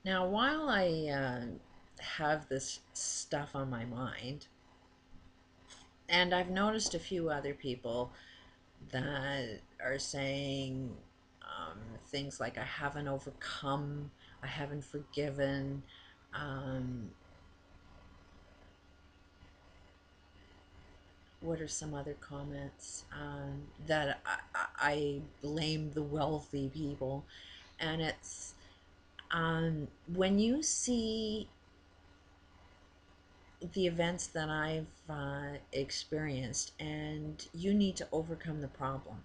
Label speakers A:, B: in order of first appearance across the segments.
A: Now, while I have this stuff on my mind, and I've noticed a few other people that are saying things like, I haven't overcome, I haven't forgiven. Um, what are some other comments? That I blame the wealthy people. And it's when you see the events that I've experienced and you need to overcome the problem.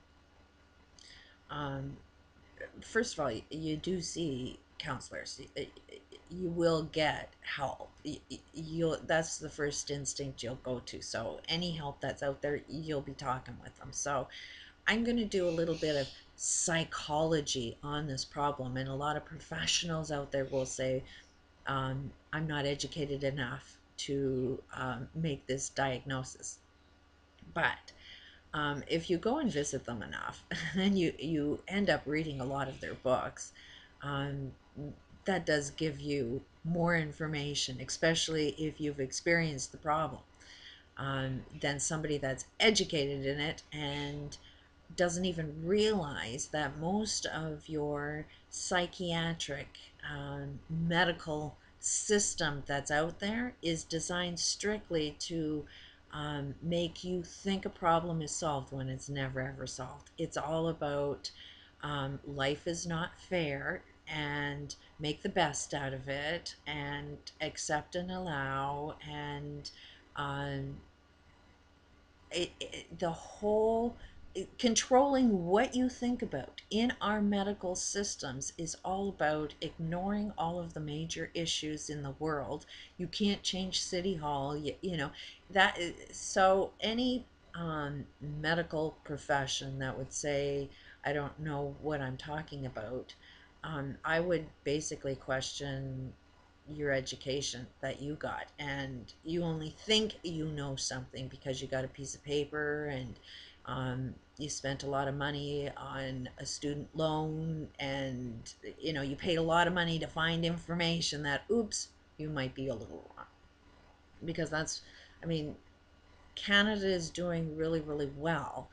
A: Um, First of all, you do see counselors. You will get help. You'll, that's the first instinct you'll go to. So any help that's out there, you'll be talking with them. So I'm going to do a little bit of psychology on this problem. And a lot of professionals out there will say, I'm not educated enough to make this diagnosis. But if you go and visit them enough, and you end up reading a lot of their books, um, that does give you more information, especially if you've experienced the problem, than somebody that's educated in it and doesn't even realize that most of your psychiatric medical system that's out there is designed strictly to make you think a problem is solved when it's never ever solved. It's all about life is not fair, and make the best out of it and accept and allow, and um, the whole controlling what you think about in our medical systems is all about ignoring all of the major issues in the world. You can't change City Hall, you know that is, so any medical profession that would say I don't know what I'm talking about, I would basically question your education that you got, and you only think you know something because you got a piece of paper, and you spent a lot of money on a student loan, and you paid a lot of money to find information that, oops, you might be a little wrong. Because that's, I mean, Canada is doing really, really well,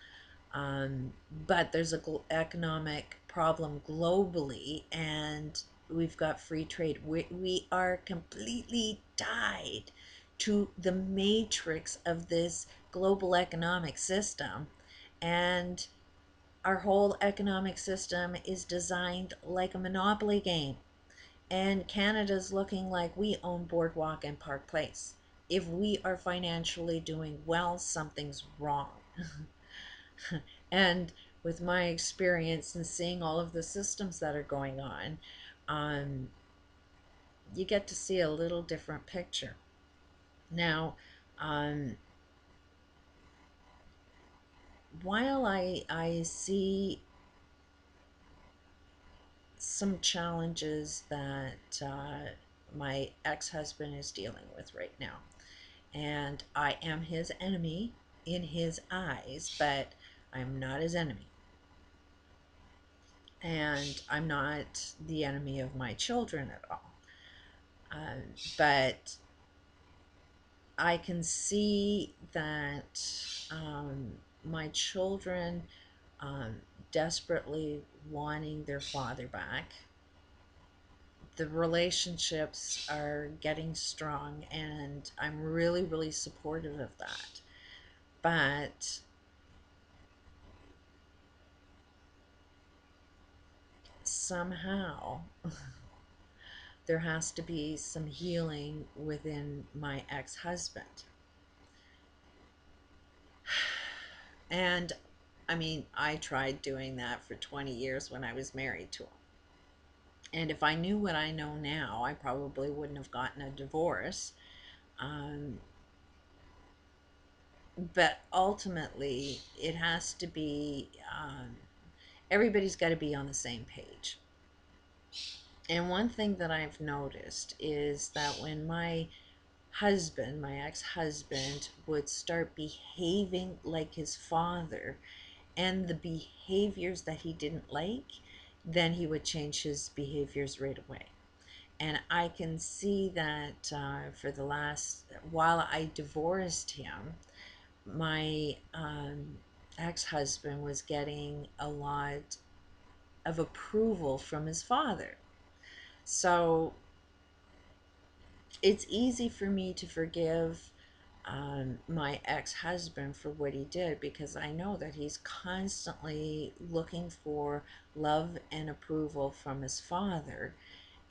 A: but there's a economic problem globally, and we've got free trade. We are completely tied to the matrix of this global economic system, and our whole economic system is designed like a monopoly game. And Canada's looking like we own Boardwalk and Park Place. If we are financially doing well, something's wrong. And with my experience and seeing all of the systems that are going on, um, you get to see a little different picture. Now, um, while I see some challenges that my ex-husband is dealing with right now, and I am his enemy in his eyes, but I'm not his enemy. And I'm not the enemy of my children at all. But I can see that my children um, desperately wanting their father back. The relationships are getting strong, and I'm really, really supportive of that. But somehow there has to be some healing within my ex-husband. And I mean, I tried doing that for 20 years when I was married to him. And if I knew what I know now, I probably wouldn't have gotten a divorce. Um, but ultimately, it has to be, everybody's got to be on the same page. And one thing that I've noticed is that when my husband, my ex-husband, would start behaving like his father, and the behaviors that he didn't like, then he would change his behaviors right away. And I can see that for the last, while I divorced him, my ex husband was getting a lot of approval from his father. So it's easy for me to forgive my ex husband for what he did, because I know that he's constantly looking for love and approval from his father.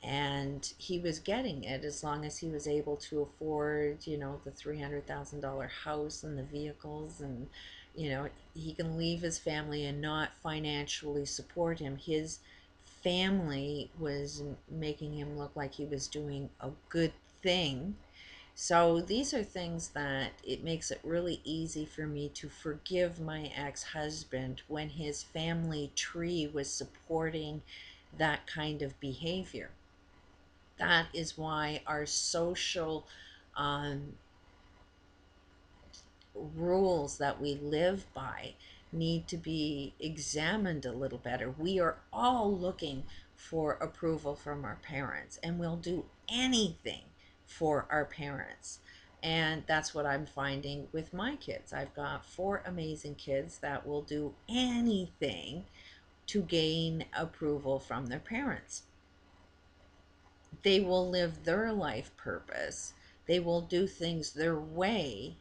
A: And he was getting it as long as he was able to afford, the $300,000 house and the vehicles, and he can leave his family and not financially support him. His family was making him look like he was doing a good thing. So these are things that it makes it really easy for me to forgive my ex-husband when his family tree was supporting that kind of behavior. That is why our social um, rules that we live by need to be examined a little better. We are all looking for approval from our parents, and we'll do anything for our parents. And that's what I'm finding with my kids. I've got four amazing kids that will do anything to gain approval from their parents. They will live their life purpose. They will do things their way,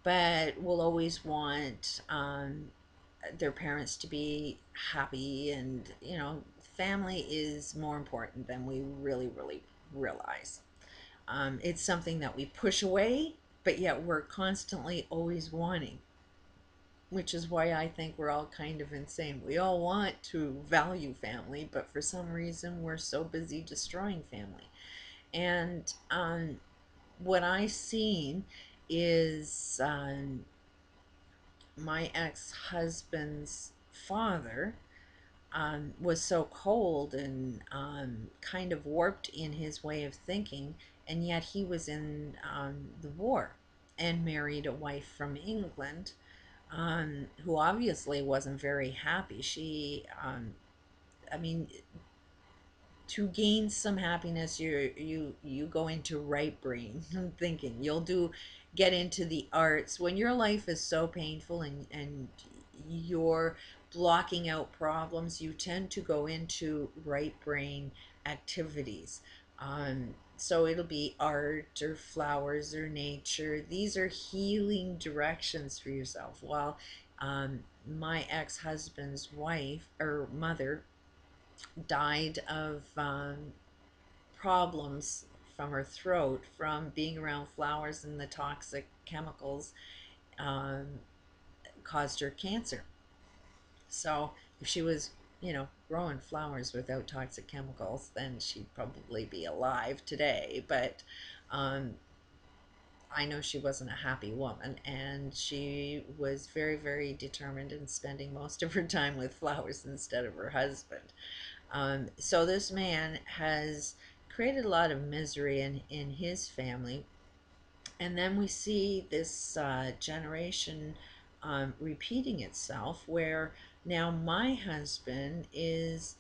A: but will always want their parents to be happy. And, family is more important than we really, really realize. It's something that we push away, but yet we're constantly always wanting, which is why I think we're all kind of insane. We all want to value family, but for some reason we're so busy destroying family. And what I seen is my ex-husband's father was so cold and kind of warped in his way of thinking, and yet he was in the war and married a wife from England, who obviously wasn't very happy. I mean, to gain some happiness, you go into right brain thinking. Get into the arts when your life is so painful, and you're blocking out problems. You tend to go into right brain activities. So it'll be art or flowers or nature. These are healing directions for yourself. While my ex-husband's wife or mother died of problems from her throat from being around flowers, and the toxic chemicals um, caused her cancer. So if she was, growing flowers without toxic chemicals, then she'd probably be alive today. But um, I know she wasn't a happy woman, and she was very, very determined in spending most of her time with flowers instead of her husband. So this man has created a lot of misery in his family. And then we see this generation repeating itself, where now my husband is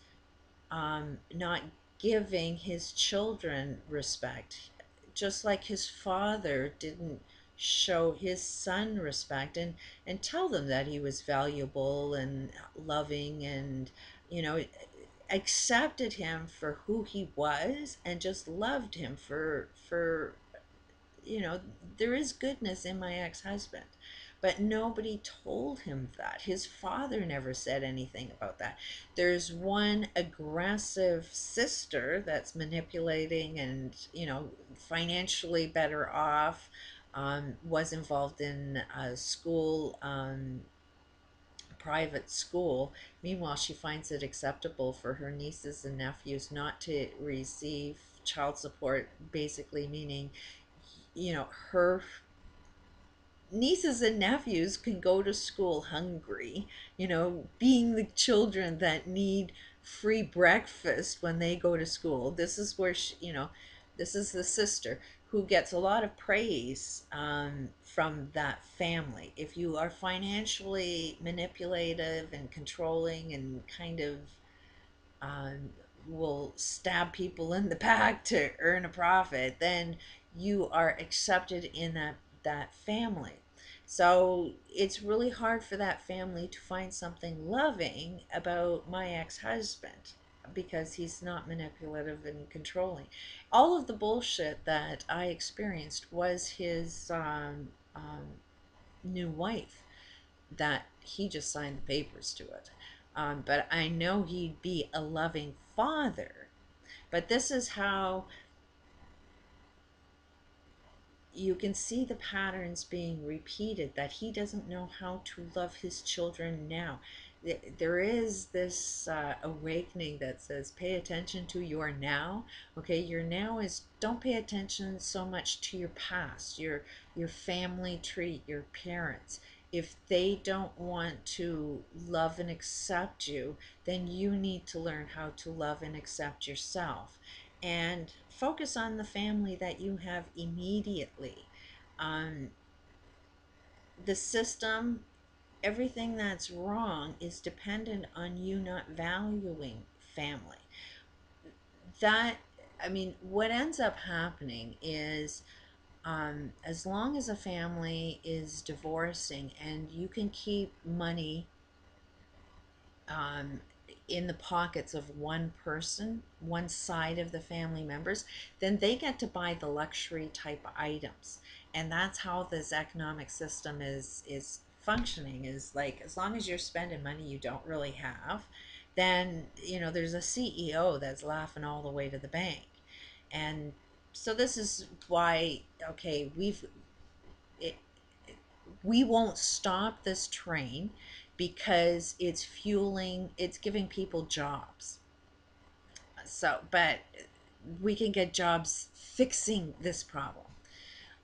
A: not giving his children respect, just like his father didn't show his son respect, and tell them that he was valuable and loving, and you know accepted him for who he was, and just loved him for there is goodness in my ex-husband. But nobody told him that. His father never said anything about that. There's one aggressive sister that's manipulating and, financially better off, was involved in a school, private school. Meanwhile, she finds it acceptable for her nieces and nephews not to receive child support, basically meaning, her nieces and nephews can go to school hungry, being the children that need free breakfast when they go to school. This is where this is the sister who gets a lot of praise from that family. If you are financially manipulative and controlling and kind of um, will stab people in the back to earn a profit, then you are accepted in that family. So it's really hard for that family to find something loving about my ex-husband because he's not manipulative and controlling. All of the bullshit that I experienced was his new wife, that he just signed the papers to it. But I know he'd be a loving father. But this is how you can see the patterns being repeated, that he doesn't know how to love his children now. There is this awakening that says pay attention to your now. Okay, your now is, don't pay attention so much to your past, your family tree, your parents. If they don't want to love and accept you, then you need to learn how to love and accept yourself, and focus on the family that you have immediately. Um, the system, everything that's wrong is dependent on you not valuing family. That, I mean, what ends up happening is, as long as a family is divorcing and you can keep money um, in the pockets of one person, one side of the family members, then they get to buy the luxury type items. And that's how this economic system is functioning, is like, as long as you're spending money you don't really have, then there's a CEO that's laughing all the way to the bank. And so this is why, okay, it, we won't stop this train, because it's giving people jobs. So, but we can get jobs fixing this problem.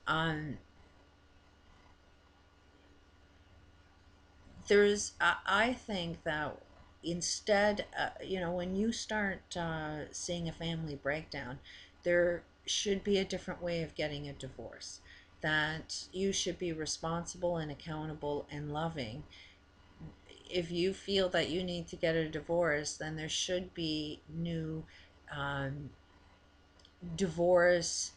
A: Um, I think that instead, when you start seeing a family breakdown, there should be a different way of getting a divorce. That you should be responsible and accountable and loving. If you feel that you need to get a divorce, then there should be new um, divorce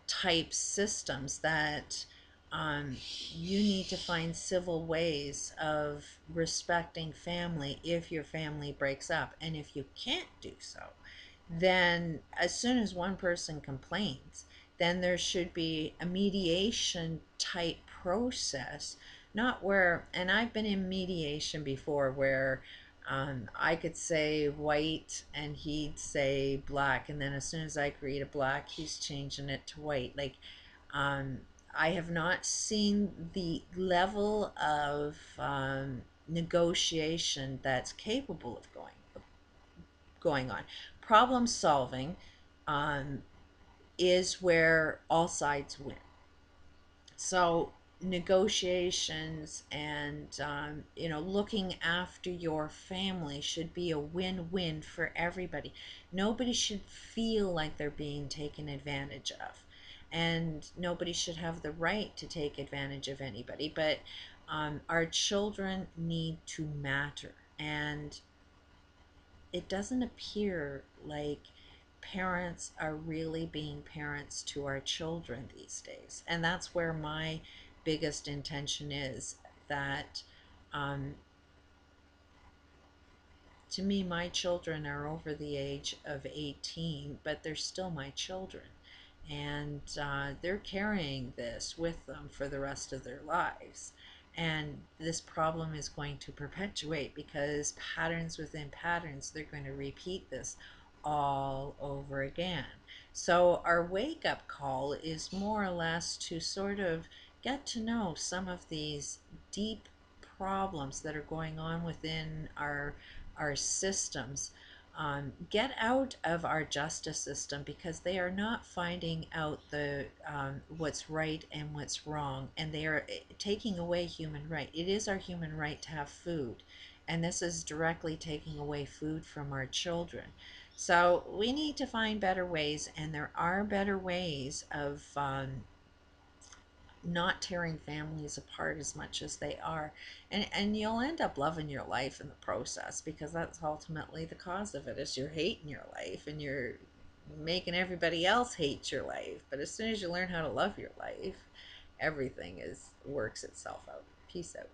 A: type systems, that you need to find civil ways of respecting family if your family breaks up. And if you can't do so, then as soon as one person complains, then there should be a mediation type process. Not where, and I've been in mediation before, where I could say white and he'd say black, and then as soon as I agree to black, he's changing it to white. Like, um, I have not seen the level of negotiation that's capable of going on. Problem solving um, is where all sides win. So negotiations and looking after your family should be a win-win for everybody. Nobody should feel like they're being taken advantage of, and nobody should have the right to take advantage of anybody. But our children need to matter, and it doesn't appear like parents are really being parents to our children these days. And that's where my biggest intention is, that um, to me, my children are over the age of 18, but they're still my children. And they're carrying this with them for the rest of their lives. And this problem is going to perpetuate, because patterns within patterns, they're going to repeat this all over again. So our wake up call is more or less to sort of get to know some of these deep problems that are going on within our systems. Get out of our justice system, because they are not finding out the what's right and what's wrong, and they are taking away human right. It is our human right to have food, and this is directly taking away food from our children. So we need to find better ways, and there are better ways of not tearing families apart as much as they are, and you'll end up loving your life in the process, because that's ultimately the cause of it, is you're hating your life and you're making everybody else hate your life. But as soon as you learn how to love your life, everything is works itself out. Peace out.